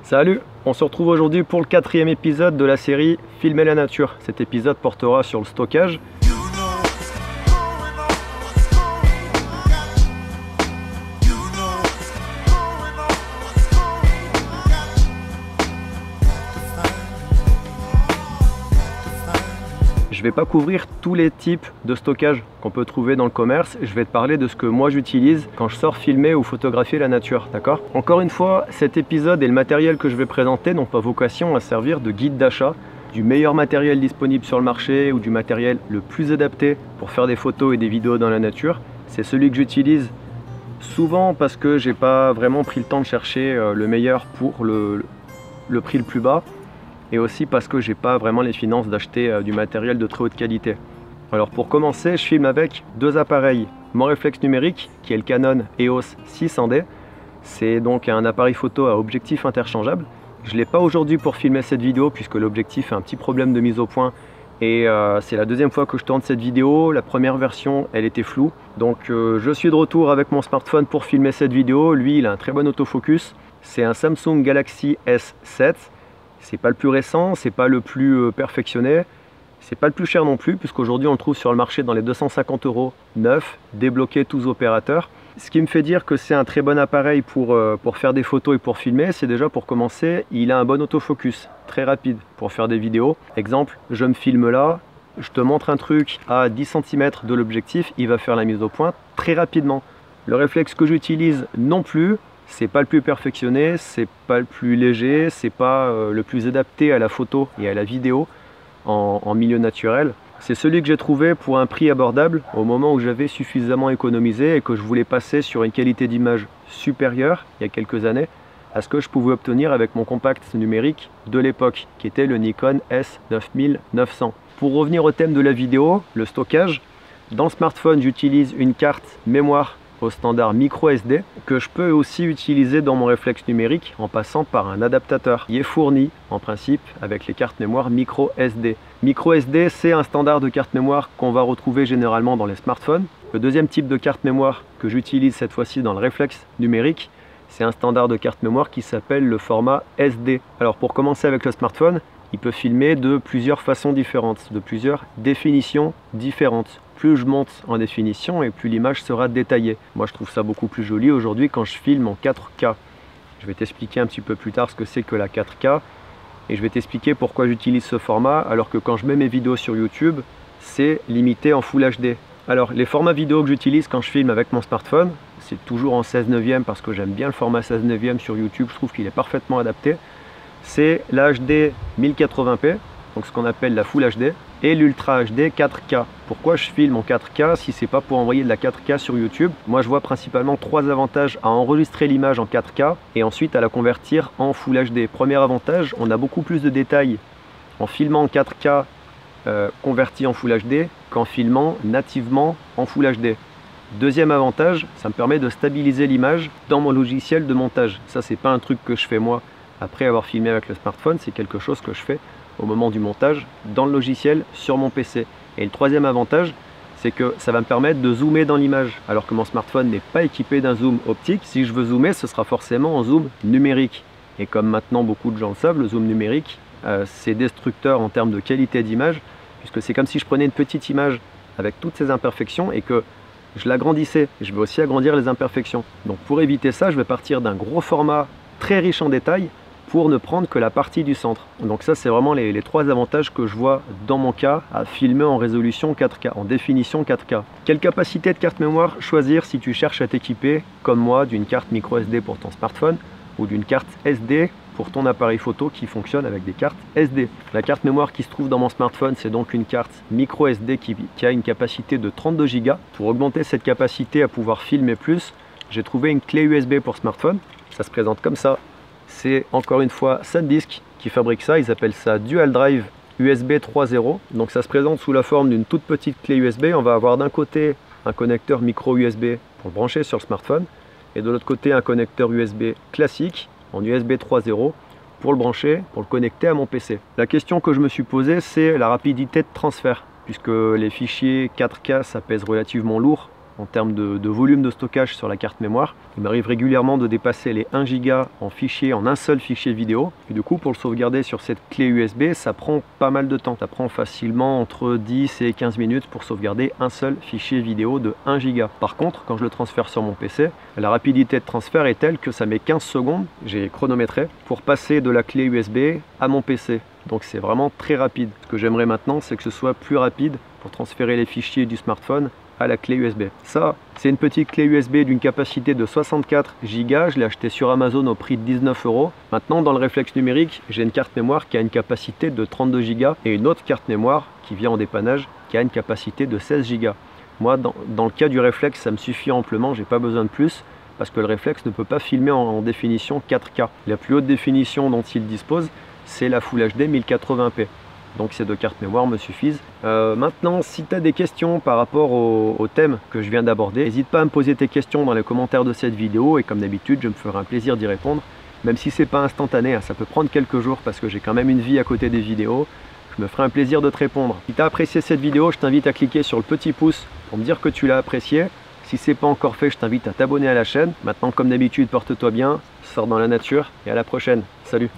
Salut, on se retrouve aujourd'hui pour le 4e épisode de la série Filmer la nature. Cet épisode portera sur le stockage. Je ne vais pas couvrir tous les types de stockage qu'on peut trouver dans le commerce. Je vais te parler de ce que moi j'utilise quand je sors filmer ou photographier la nature, d'accord? Encore une fois, cet épisode et le matériel que je vais présenter n'ont pas vocation à servir de guide d'achat du meilleur matériel disponible sur le marché ou du matériel le plus adapté pour faire des photos et des vidéos dans la nature. C'est celui que j'utilise souvent parce que j'ai pas vraiment pris le temps de chercher le meilleur pour le prix le plus bas. Et aussi parce que j'ai pas vraiment les finances d'acheter du matériel de très haute qualité. Alors pour commencer, je filme avec deux appareils. Mon réflexe numérique, qui est le Canon EOS 600D. C'est donc un appareil photo à objectif interchangeable. Je ne l'ai pas aujourd'hui pour filmer cette vidéo puisque l'objectif a un petit problème de mise au point. Et c'est la deuxième fois que je tourne cette vidéo. La première version, elle était floue. Donc je suis de retour avec mon smartphone pour filmer cette vidéo. Lui, il a un très bon autofocus. C'est un Samsung Galaxy S7. C'est pas le plus récent, c'est pas le plus perfectionné, c'est pas le plus cher non plus, puisqu'aujourd'hui on le trouve sur le marché dans les 250 € neuf, débloqué tous opérateurs. Ce qui me fait dire que c'est un très bon appareil pour faire des photos et pour filmer, c'est déjà pour commencer, il a un bon autofocus, très rapide pour faire des vidéos. Exemple, je me filme là, je te montre un truc à 10 cm de l'objectif, il va faire la mise au point très rapidement. Le réflexe que j'utilise non plus, c'est pas le plus perfectionné, c'est pas le plus léger, c'est pas le plus adapté à la photo et à la vidéo en milieu naturel. C'est celui que j'ai trouvé pour un prix abordable au moment où j'avais suffisamment économisé et que je voulais passer sur une qualité d'image supérieure il y a quelques années à ce que je pouvais obtenir avec mon compact numérique de l'époque qui était le Nikon S9900. Pour revenir au thème de la vidéo, le stockage, dans le smartphone j'utilise une carte mémoire au standard micro SD que je peux aussi utiliser dans mon réflexe numérique en passant par un adaptateur qui est fourni en principe avec les cartes mémoire micro SD. Micro SD, c'est un standard de carte mémoire qu'on va retrouver généralement dans les smartphones. Le deuxième type de carte mémoire que j'utilise cette fois-ci dans le réflexe numérique, c'est un standard de carte mémoire qui s'appelle le format SD. Alors pour commencer avec le smartphone, il peut filmer de plusieurs façons différentes, de plusieurs définitions différentes. Plus je monte en définition et plus l'image sera détaillée. Moi je trouve ça beaucoup plus joli aujourd'hui quand je filme en 4K. Je vais t'expliquer un petit peu plus tard ce que c'est que la 4K et je vais t'expliquer pourquoi j'utilise ce format alors que quand je mets mes vidéos sur YouTube, c'est limité en Full HD. Alors les formats vidéo que j'utilise quand je filme avec mon smartphone, c'est toujours en 16:9 parce que j'aime bien le format 16:9 sur YouTube, je trouve qu'il est parfaitement adapté. C'est l'HD 1080p, donc ce qu'on appelle la Full HD, et l'Ultra HD 4K. Pourquoi je filme en 4K si c'est pas pour envoyer de la 4K sur YouTube? Moi je vois principalement trois avantages à enregistrer l'image en 4K et ensuite à la convertir en Full HD. Premier avantage, on a beaucoup plus de détails en filmant en 4K converti en Full HD qu'en filmant nativement en Full HD. Deuxième avantage, ça me permet de stabiliser l'image dans mon logiciel de montage. Ça c'est pas un truc que je fais moi après avoir filmé avec le smartphone, c'est quelque chose que je fais au moment du montage dans le logiciel sur mon PC. Et le troisième avantage, c'est que ça va me permettre de zoomer dans l'image alors que mon smartphone n'est pas équipé d'un zoom optique. Si je veux zoomer, ce sera forcément en zoom numérique. Et comme maintenant beaucoup de gens le savent, le zoom numérique c'est destructeur en termes de qualité d'image puisque c'est comme si je prenais une petite image avec toutes ses imperfections et que je l'agrandissais. Je vais aussi agrandir les imperfections. Donc pour éviter ça, je vais partir d'un gros format très riche en détails pour ne prendre que la partie du centre. Donc ça c'est vraiment les trois avantages que je vois dans mon cas à filmer en résolution 4K, en définition 4K. Quelle capacité de carte mémoire choisir si tu cherches à t'équiper, comme moi, d'une carte micro SD pour ton smartphone ou d'une carte SD pour ton appareil photo qui fonctionne avec des cartes SD. La carte mémoire qui se trouve dans mon smartphone, c'est donc une carte micro SD qui a une capacité de 32 Go. Pour augmenter cette capacité à pouvoir filmer plus, j'ai trouvé une clé USB pour smartphone. Ça se présente comme ça. C'est encore une fois SanDisk qui fabrique ça, ils appellent ça Dual Drive USB 3.0. Donc ça se présente sous la forme d'une toute petite clé USB. On va avoir d'un côté un connecteur micro USB pour le brancher sur le smartphone et de l'autre côté un connecteur USB classique en USB 3.0 pour le brancher, pour le connecter à mon PC. La question que je me suis posée, c'est la rapidité de transfert puisque les fichiers 4K ça pèse relativement lourd en termes de volume de stockage sur la carte mémoire. Il m'arrive régulièrement de dépasser les 1 giga en un seul fichier vidéo. Et du coup, pour le sauvegarder sur cette clé USB, ça prend pas mal de temps. Ça prend facilement entre 10 et 15 minutes pour sauvegarder un seul fichier vidéo de 1 giga. Par contre, quand je le transfère sur mon PC, la rapidité de transfert est telle que ça met 15 secondes, j'ai chronométré, pour passer de la clé USB à mon PC. Donc c'est vraiment très rapide. Ce que j'aimerais maintenant, c'est que ce soit plus rapide pour transférer les fichiers du smartphone à la clé USB. Ça, c'est une petite clé USB d'une capacité de 64 Go. Je l'ai acheté sur Amazon au prix de 19 €. Maintenant, dans le réflexe numérique, j'ai une carte mémoire qui a une capacité de 32 Go et une autre carte mémoire qui vient en dépannage qui a une capacité de 16 Go. Moi, dans le cas du réflexe, ça me suffit amplement, j'ai pas besoin de plus parce que le réflexe ne peut pas filmer en définition 4K. La plus haute définition dont il dispose, c'est la Full HD 1080p. Donc ces deux cartes mémoire me suffisent. Maintenant, si tu as des questions par rapport au thème que je viens d'aborder, n'hésite pas à me poser tes questions dans les commentaires de cette vidéo et comme d'habitude, je me ferai un plaisir d'y répondre. Même si c'est pas instantané, ça peut prendre quelques jours parce que j'ai quand même une vie à côté des vidéos. Je me ferai un plaisir de te répondre. Si tu as apprécié cette vidéo, je t'invite à cliquer sur le petit pouce pour me dire que tu l'as apprécié. Si ce n'est pas encore fait, je t'invite à t'abonner à la chaîne. Maintenant, comme d'habitude, porte-toi bien, sors dans la nature et à la prochaine. Salut!